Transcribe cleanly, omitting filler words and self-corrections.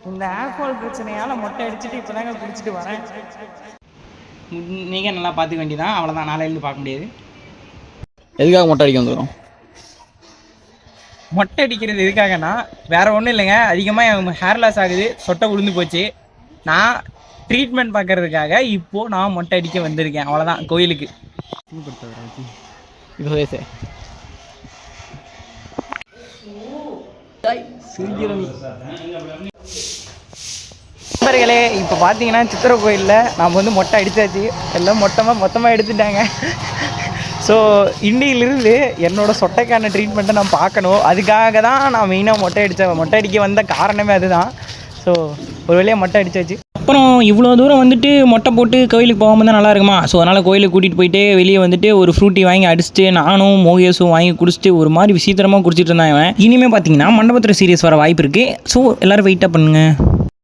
இந்த ஆல்கோஹால் பிரச்சனையால் மொட்டை அடிச்சுட்டு இப்போ தாங்க குடிச்சிட்டு வரேன். நீங்கள் நல்லா பார்த்துக்க வேண்டியதான், அவ்வளோதான். நாளையிலேருந்து பார்க்க முடியாது. எதுக்காக மொட்டை அடிக்க வந்துடும்? மொட்டை அடிக்கிறது எதுக்காகனா வேறு ஒன்றும் இல்லைங்க. அதிகமாக என் ஹேர் லாஸ் ஆகுது, சொட்டை விழுந்து போச்சு. நான் ட்ரீட்மெண்ட் பார்க்கறதுக்காக இப்போது நான் மொட்டை அடிக்க வந்திருக்கேன், அவ்வளோதான். கோயிலுக்கு நண்பர்களே, இப்போ பார்த்தீங்கன்னா சித்திரை கோயிலில் நாம் வந்து மொட்டை அடித்தாச்சு. எல்லாம் மொத்தமாக எடுத்துட்டாங்க. ஸோ இன்னிலிருந்து என்னோடய சொட்டைக்கான ட்ரீட்மெண்ட்டை நான் பார்க்கணும். அதுக்காக தான் நான் மெயினாக மொட்டை அடிக்க வந்த காரணமே அதுதான். ஸோ ஒரு வழியாக மொட்டை அடித்தாச்சு. அப்புறம் இவ்வளோ தூரம் வந்துட்டு மொட்டை போட்டு கோயிலுக்கு போகாமல் தான் நல்லா இருக்குமா? ஸோ அதனால் கோயிலுக்கு கூட்டிகிட்டு போயிட்டு வெளியே வந்துட்டு ஒரு ஃப்ரூட்டி வாங்கி அடிச்சுட்டு நானும் மோகேஸும் வாங்கி குடிச்சிட்டு ஒரு மாதிரி விசித்திரமாக குடிச்சிட்டு இருந்தாங்க. இனிமேல் பார்த்தீங்கன்னா மண்டபத்தில் சீரியஸ் வர வாய்ப்பு இருக்குது. ஸோ எல்லோரும் வெயிட்டாக பண்ணுங்கள்.